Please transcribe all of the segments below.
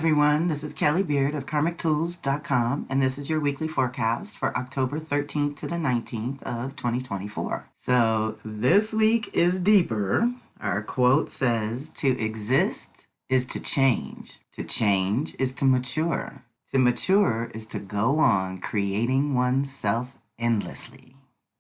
everyone. This is Kelly Beard of KarmicTools.com, and this is your weekly forecast for October 13th to the 19th of 2024. So this week is deeper. Our quote says, "To exist is to change. To change is to mature. To mature is to go on creating oneself endlessly."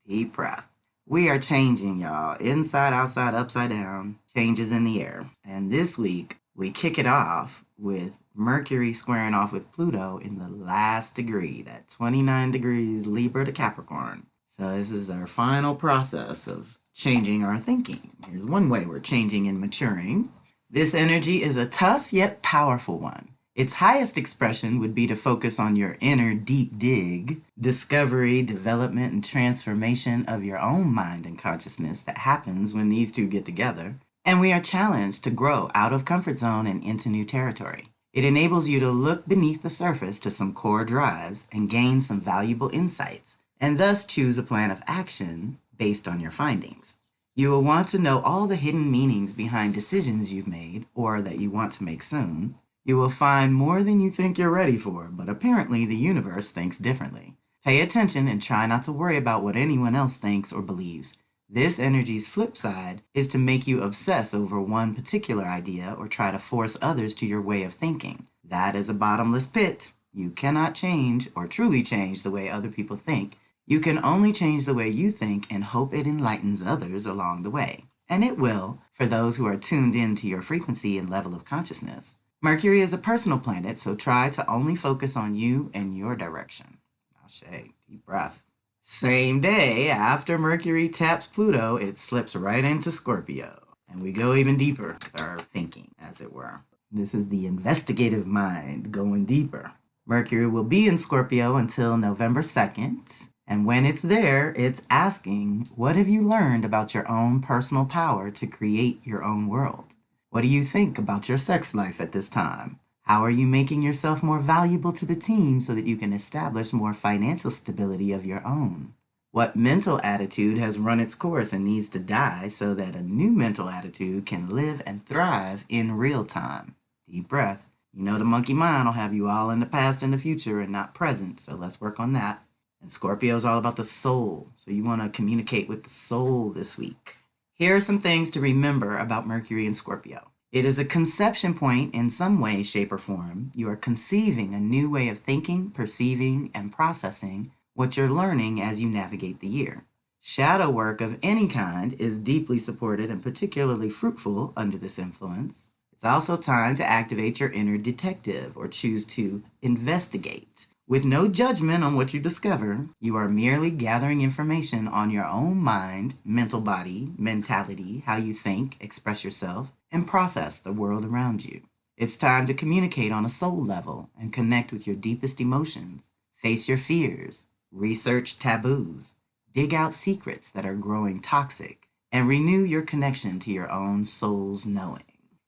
Deep breath. We are changing, y'all. Inside, outside, upside down. Changes in the air. And this week, we kick it off with Mercury squaring off with Pluto in the last degree, that 29 degrees Libra to Capricorn. So this is our final process of changing our thinking. Here's one way we're changing and maturing. This energy is a tough yet powerful one. Its highest expression would be to focus on your inner deep dig, discovery, development, and transformation of your own mind and consciousness that happens when these two get together. And we are challenged to grow out of comfort zone and into new territory. It enables you to look beneath the surface to some core drives and gain some valuable insights, and thus choose a plan of action based on your findings. You will want to know all the hidden meanings behind decisions you've made or that you want to make soon. You will find more than you think you're ready for, but apparently the universe thinks differently. Pay attention and try not to worry about what anyone else thinks or believes. This energy's flip side is to make you obsess over one particular idea or try to force others to your way of thinking. That is a bottomless pit. You cannot change or truly change the way other people think. You can only change the way you think and hope it enlightens others along the way. And it will, for those who are tuned in to your frequency and level of consciousness. Mercury is a personal planet, so try to only focus on you and your direction. Ashe, deep breath. Same day after Mercury taps Pluto, it slips right into Scorpio. And we go even deeper with our thinking, as it were. This is the investigative mind going deeper. Mercury will be in Scorpio until November 2nd. And when it's there, it's asking, what have you learned about your own personal power to create your own world? What do you think about your sex life at this time? How are you making yourself more valuable to the team so that you can establish more financial stability of your own? What mental attitude has run its course and needs to die so that a new mental attitude can live and thrive in real time? Deep breath. You know the monkey mind will have you all in the past and the future and not present, so let's work on that. And Scorpio is all about the soul, so you want to communicate with the soul this week. Here are some things to remember about Mercury and Scorpio. It is a conception point in some way, shape, or form. You are conceiving a new way of thinking, perceiving, and processing what you're learning as you navigate the year. Shadow work of any kind is deeply supported and particularly fruitful under this influence. It's also time to activate your inner detective or choose to investigate. With no judgment on what you discover, you are merely gathering information on your own mind, mental body, mentality, how you think, express yourself, and process the world around you. It's time to communicate on a soul level and connect with your deepest emotions, face your fears, research taboos, dig out secrets that are growing toxic, and renew your connection to your own soul's knowing.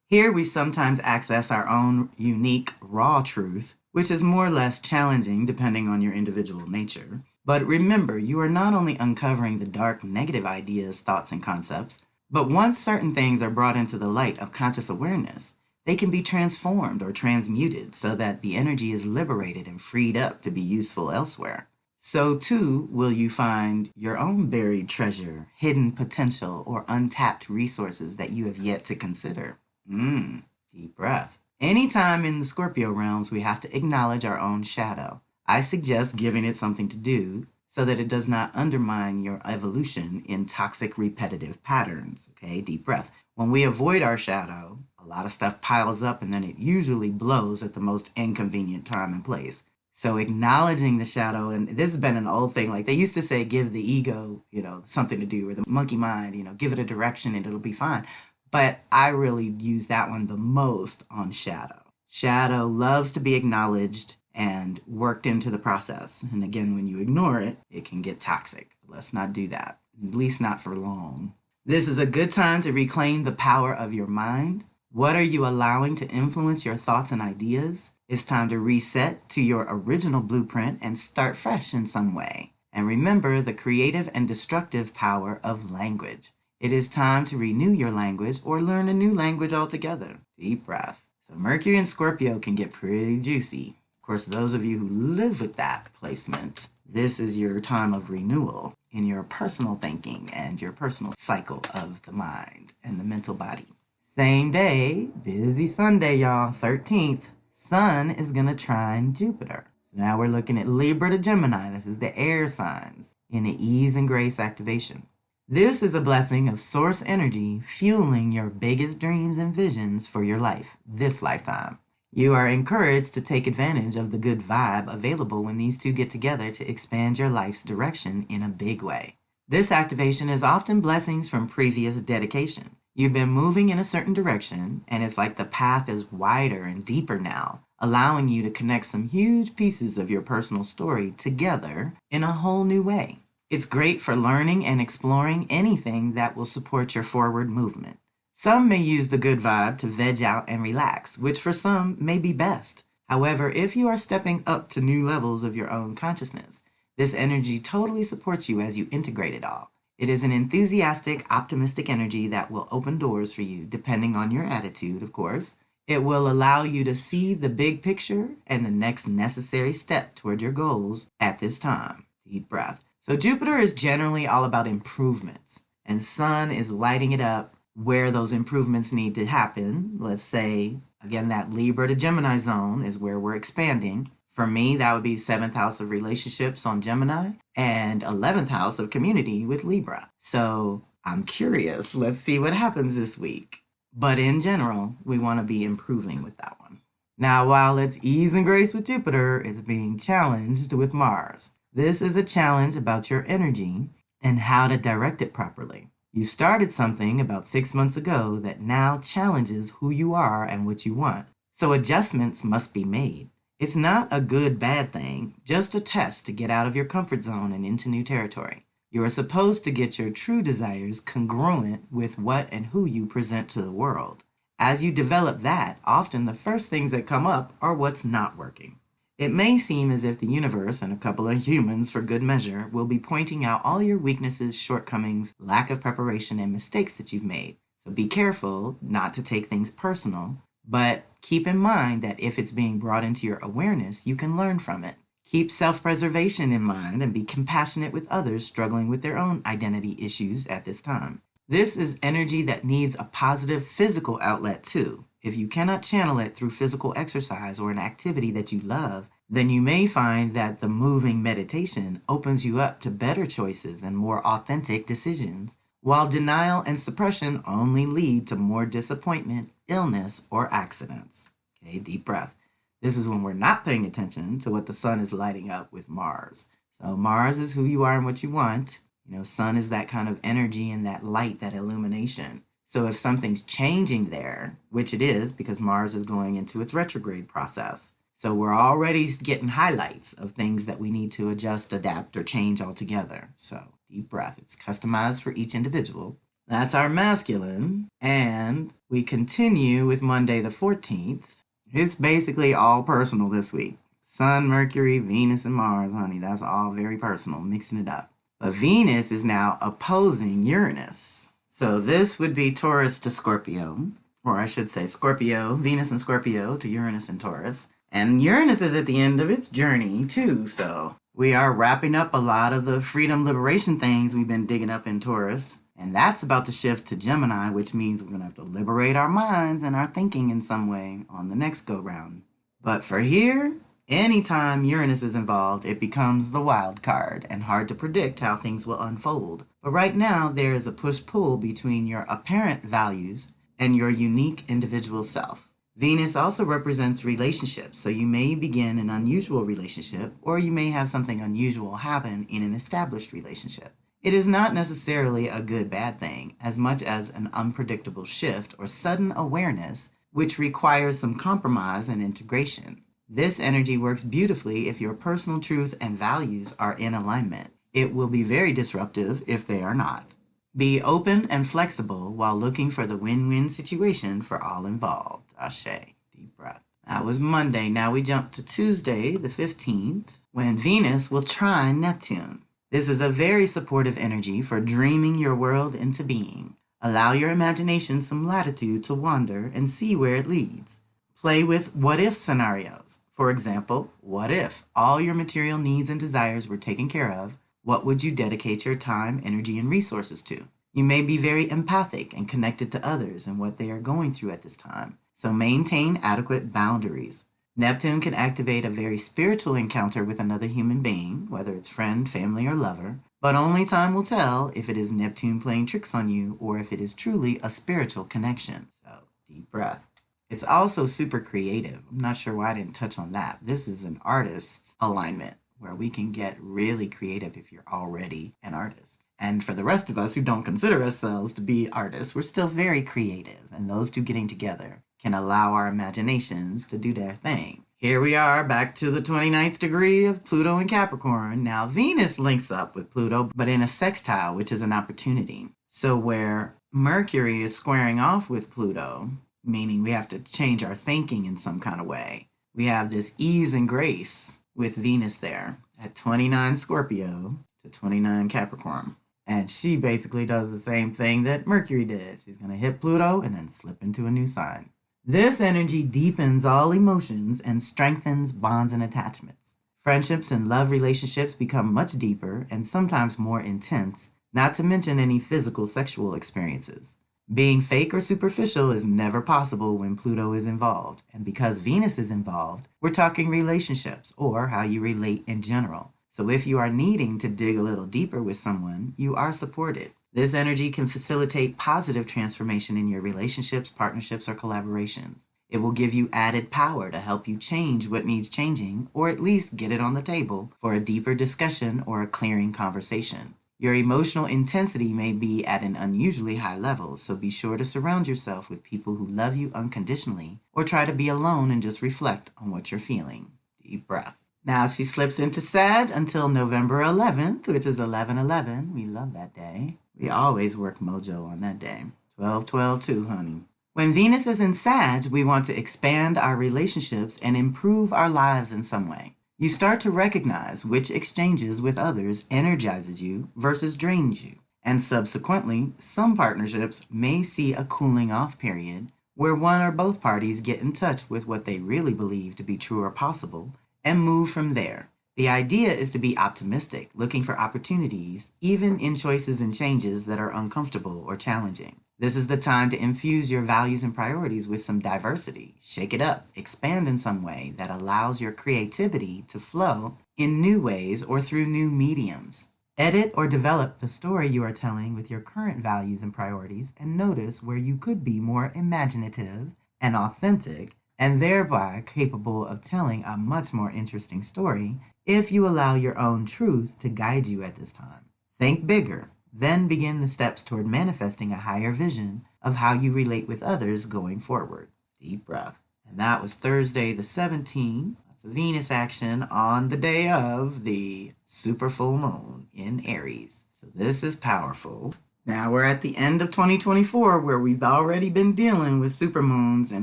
Here we sometimes access our own unique raw truth, which is more or less challenging depending on your individual nature. But remember, you are not only uncovering the dark negative ideas, thoughts, and concepts, but once certain things are brought into the light of conscious awareness, they can be transformed or transmuted so that the energy is liberated and freed up to be useful elsewhere. So too will you find your own buried treasure, hidden potential, or untapped resources that you have yet to consider. Deep breath. Anytime in the Scorpio realms, we have to acknowledge our own shadow. I suggest giving it something to do so that it does not undermine your evolution in toxic repetitive patterns. Okay, deep breath. When we avoid our shadow, a lot of stuff piles up and then it usually blows at the most inconvenient time and place. So acknowledging the shadow, and this has been an old thing, like they used to say, give the ego, something to do, or the monkey mind, give it a direction and it'll be fine. But I really use that one the most on shadow. Shadow loves to be acknowledged and worked into the process. And again, when you ignore it, it can get toxic. Let's not do that, at least not for long. This is a good time to reclaim the power of your mind. What are you allowing to influence your thoughts and ideas? It's time to reset to your original blueprint and start fresh in some way. And remember the creative and destructive power of language. It is time to renew your language or learn a new language altogether. Deep breath. So So Mercury in Scorpio can get pretty juicy. Of course, those of you who live with that placement, this is your time of renewal in your personal thinking and your personal cycle of the mind and the mental body. Same day, busy Sunday, y'all, 13th, Sun is going to trine Jupiter. So now we're looking at Libra to Gemini. This is the air signs in the ease and grace activation. This is a blessing of source energy fueling your biggest dreams and visions for your life, this lifetime. You are encouraged to take advantage of the good vibe available when these two get together to expand your life's direction in a big way. This activation is often blessings from previous dedication. You've been moving in a certain direction, and it's like the path is wider and deeper now, allowing you to connect some huge pieces of your personal story together in a whole new way. It's great for learning and exploring anything that will support your forward movement. Some may use the good vibe to veg out and relax, which for some may be best. However, if you are stepping up to new levels of your own consciousness, this energy totally supports you as you integrate it all. It is an enthusiastic, optimistic energy that will open doors for you, depending on your attitude, of course. It will allow you to see the big picture and the next necessary step toward your goals at this time. Deep breath. So Jupiter is generally all about improvements, and Sun is lighting it up where those improvements need to happen. Let's say, again, that Libra to Gemini zone is where we're expanding. For me, that would be 7th house of relationships on Gemini and 11th house of community with Libra. So I'm curious. Let's see what happens this week. But in general, we want to be improving with that one. Now, while it's ease and grace with Jupiter, it's being challenged with Mars. This is a challenge about your energy and how to direct it properly. You started something about 6 months ago that now challenges who you are and what you want. So adjustments must be made. It's not a good, bad thing, just a test to get out of your comfort zone and into new territory. You are supposed to get your true desires congruent with what and who you present to the world. As you develop that, often the first things that come up are what's not working. It may seem as if the universe and a couple of humans, for good measure, will be pointing out all your weaknesses, shortcomings, lack of preparation, and mistakes that you've made. So be careful not to take things personal, but keep in mind that if it's being brought into your awareness, you can learn from it. Keep self-preservation in mind and be compassionate with others struggling with their own identity issues at this time. This is energy that needs a positive physical outlet too. If you cannot channel it through physical exercise or an activity that you love, then you may find that the moving meditation opens you up to better choices and more authentic decisions, while denial and suppression only lead to more disappointment, illness, or accidents. Okay, deep breath. This is when we're not paying attention to what the sun is lighting up with Mars. So Mars is who you are and what you want. Sun is that kind of energy and that light, that illumination. So if something's changing there, which it is because Mars is going into its retrograde process, so we're already getting highlights of things that we need to adjust, adapt, or change altogether. So deep breath. It's customized for each individual. That's our masculine. And we continue with Monday the 14th. It's basically all personal this week. Sun, Mercury, Venus, and Mars, honey. That's all very personal, mixing it up. But Venus is now opposing Uranus. So this would be Taurus to Scorpio, or I should say Scorpio, Venus and Scorpio to Uranus and Taurus. And Uranus is at the end of its journey too, so we are wrapping up a lot of the freedom liberation things we've been digging up in Taurus. And that's about to shift to Gemini, which means we're going to have to liberate our minds and our thinking in some way on the next go-round. But for here, anytime Uranus is involved, it becomes the wild card and hard to predict how things will unfold. But right now, there is a push-pull between your apparent values and your unique individual self. Venus also represents relationships, so you may begin an unusual relationship, or you may have something unusual happen in an established relationship. It is not necessarily a good-bad thing, as much as an unpredictable shift or sudden awareness, which requires some compromise and integration. This energy works beautifully if your personal truth and values are in alignment. It will be very disruptive if they are not. Be open and flexible while looking for the win-win situation for all involved. Ashe. Deep breath. That was Monday. Now we jump to Tuesday, the 15th, when Venus will trine Neptune. This is a very supportive energy for dreaming your world into being. Allow your imagination some latitude to wander and see where it leads. Play with what if scenarios. For example, what if all your material needs and desires were taken care of? What would you dedicate your time, energy, and resources to? You may be very empathic and connected to others and what they are going through at this time, so maintain adequate boundaries. Neptune can activate a very spiritual encounter with another human being, whether it's friend, family, or lover, but only time will tell if it is Neptune playing tricks on you or if it is truly a spiritual connection. So, deep breath. It's also super creative. I'm not sure why I didn't touch on that. This is an artist's alignment where we can get really creative if you're already an artist. And for the rest of us who don't consider ourselves to be artists, we're still very creative. And those two getting together can allow our imaginations to do their thing. Here we are back to the 29th degree of Pluto in Capricorn. Now Venus links up with Pluto, but in a sextile, which is an opportunity. So where Mercury is squaring off with Pluto, meaning we have to change our thinking in some kind of way, we have this ease and grace with Venus there at 29 Scorpio to 29 Capricorn. And she basically does the same thing that Mercury did. She's going to hit Pluto and then slip into a new sign. This energy deepens all emotions and strengthens bonds and attachments. Friendships and love relationships become much deeper and sometimes more intense, not to mention any physical sexual experiences. Being fake or superficial is never possible when Pluto is involved, and because Venus is involved, we're talking relationships or how you relate in general. So if you are needing to dig a little deeper with someone, you are supported. This energy can facilitate positive transformation in your relationships, partnerships, or collaborations. It will give you added power to help you change what needs changing, or at least get it on the table for a deeper discussion or a clearing conversation. Your emotional intensity may be at an unusually high level, so be sure to surround yourself with people who love you unconditionally, or try to be alone and just reflect on what you're feeling. Deep breath. Now she slips into Sag until November 11th, which is 11/11. We love that day. We always work mojo on that day. 12/12 too, honey. When Venus is in Sag, we want to expand our relationships and improve our lives in some way. You start to recognize which exchanges with others energizes you versus drains you. And subsequently, some partnerships may see a cooling off period where one or both parties get in touch with what they really believe to be true or possible and move from there. The idea is to be optimistic, looking for opportunities, even in choices and changes that are uncomfortable or challenging. This is the time to infuse your values and priorities with some diversity. Shake it up, expand in some way that allows your creativity to flow in new ways or through new mediums. Edit or develop the story you are telling with your current values and priorities, and notice where you could be more imaginative and authentic, and thereby capable of telling a much more interesting story if you allow your own truth to guide you at this time. Think bigger, then begin the steps toward manifesting a higher vision of how you relate with others going forward. Deep breath. And that was Thursday the 17th. That's a Venus action on the day of the super full moon in Aries. So this is powerful. Now we're at the end of 2024 where we've already been dealing with supermoons in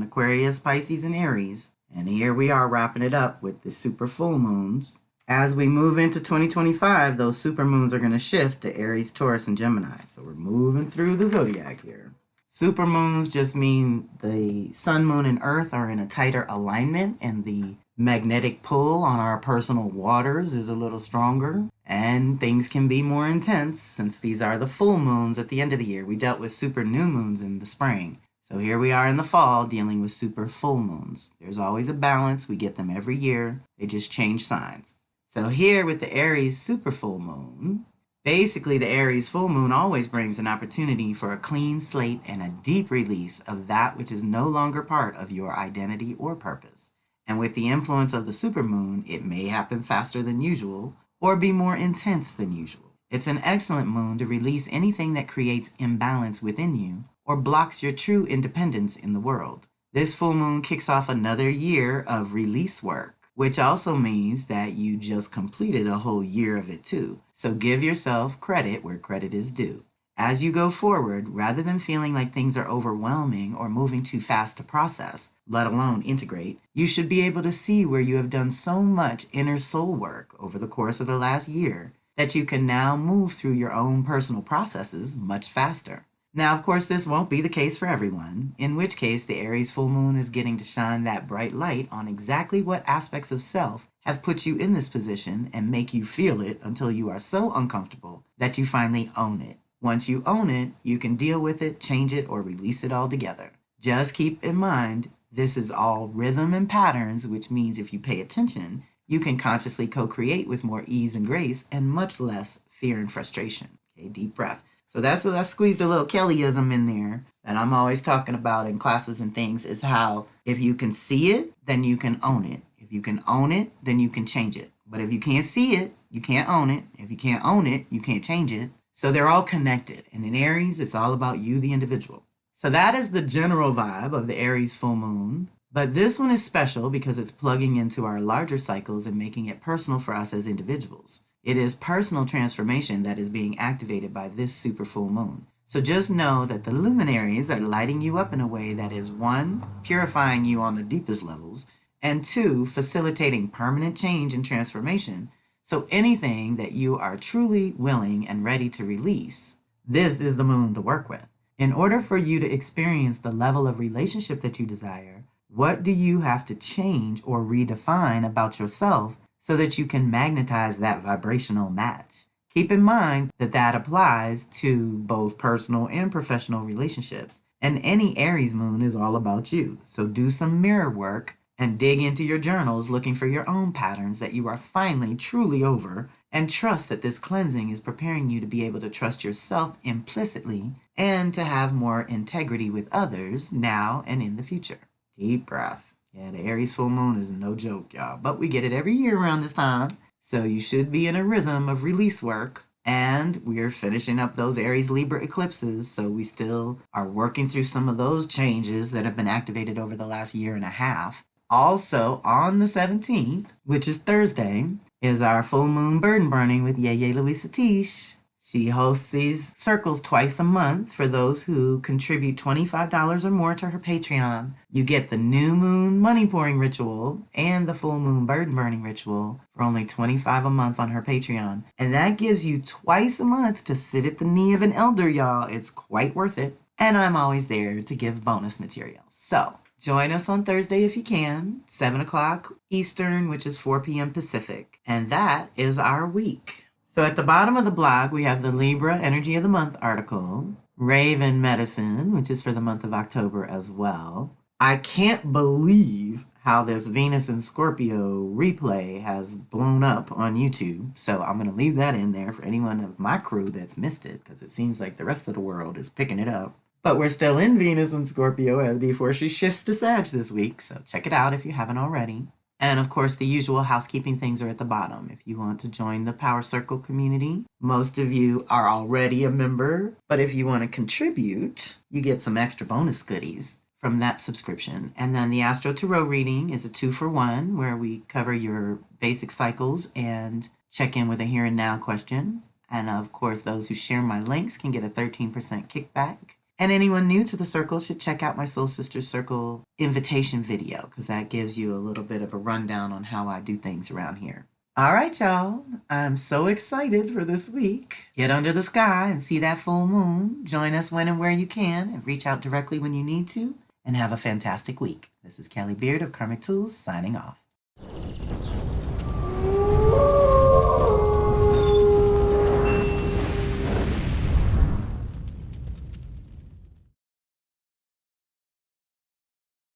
Aquarius, Pisces, and Aries. And here we are wrapping it up with the super full moons. As we move into 2025, those supermoons are going to shift to Aries, Taurus, and Gemini. So we're moving through the zodiac here. Supermoons just mean the sun, moon, and earth are in a tighter alignment, and the magnetic pull on our personal waters is a little stronger, and things can be more intense since these are the full moons at the end of the year. We dealt with super new moons in the spring. So here we are in the fall dealing with super full moons. There's always a balance. We get them every year. They just change signs. So here with the Aries super full moon, basically the Aries full moon always brings an opportunity for a clean slate and a deep release of that which is no longer part of your identity or purpose. And with the influence of the supermoon, it may happen faster than usual or be more intense than usual. It's an excellent moon to release anything that creates imbalance within you or blocks your true independence in the world. This full moon kicks off another year of release work, which also means that you just completed a whole year of it too. So give yourself credit where credit is due. As you go forward, rather than feeling like things are overwhelming or moving too fast to process, let alone integrate, you should be able to see where you have done so much inner soul work over the course of the last year that you can now move through your own personal processes much faster. Now, of course, this won't be the case for everyone, in which case the Aries full moon is getting to shine that bright light on exactly what aspects of self have put you in this position and make you feel it until you are so uncomfortable that you finally own it. Once you own it, you can deal with it, change it, or release it altogether. Just keep in mind, this is all rhythm and patterns, which means if you pay attention, you can consciously co-create with more ease and grace and much less fear and frustration. Okay, deep breath. So I squeezed a little Kellyism in there that I'm always talking about in classes and things, is how if you can see it, then you can own it. If you can own it, then you can change it. But if you can't see it, you can't own it. If you can't own it, you can't change it. So they're all connected. And in Aries, it's all about you, the individual. So that is the general vibe of the Aries full moon. But this one is special because it's plugging into our larger cycles and making it personal for us as individuals. It is personal transformation that is being activated by this super full moon. So just know that the luminaries are lighting you up in a way that is, one, purifying you on the deepest levels, and two, facilitating permanent change and transformation. So anything that you are truly willing and ready to release, this is the moon to work with. In order for you to experience the level of relationship that you desire, what do you have to change or redefine about yourself so that you can magnetize that vibrational match? Keep in mind that that applies to both personal and professional relationships. And any Aries moon is all about you. So do some mirror work and dig into your journals looking for your own patterns that you are finally truly over, and trust that this cleansing is preparing you to be able to trust yourself implicitly and to have more integrity with others now and in the future. Deep breath. Yeah, the Aries full moon is no joke, y'all, but we get it every year around this time. So you should be in a rhythm of release work. And we're finishing up those Aries Libra eclipses, so we still are working through some of those changes that have been activated over the last year and a half. Also, on the 17th, which is Thursday, is our full moon burden burning with Yeye Louise Satish. She hosts these circles twice a month for those who contribute $25 or more to her Patreon. You get the new moon money pouring ritual and the full moon burden burning ritual for only $25 a month on her Patreon. And that gives you twice a month to sit at the knee of an elder, y'all. It's quite worth it. And I'm always there to give bonus material. So join us on Thursday if you can, 7 o'clock Eastern, which is 4 p.m. Pacific. And that is our week. So at the bottom of the blog, we have the Libra Energy of the Month article, Raven Medicine, which is for the month of October as well. I can't believe how this Venus and Scorpio replay has blown up on YouTube. So I'm going to leave that in there for anyone of my crew that's missed it, because it seems like the rest of the world is picking it up. But we're still in Venus and Scorpio before she shifts to Sag this week, so check it out if you haven't already. And of course, the usual housekeeping things are at the bottom. If you want to join the Power Circle community, most of you are already a member, but if you want to contribute, you get some extra bonus goodies from that subscription. And then the Astro Tarot reading is a 2-for-1, where we cover your basic cycles and check in with a here and now question. And of course, those who share my links can get a 13% kickback. And anyone new to the circle should check out my Soul Sisters Circle invitation video, because that gives you a little bit of a rundown on how I do things around here. All right, y'all. I'm so excited for this week. Get under the sky and see that full moon. Join us when and where you can, and reach out directly when you need to. And have a fantastic week. This is Kelly Beard of Karmic Tools signing off.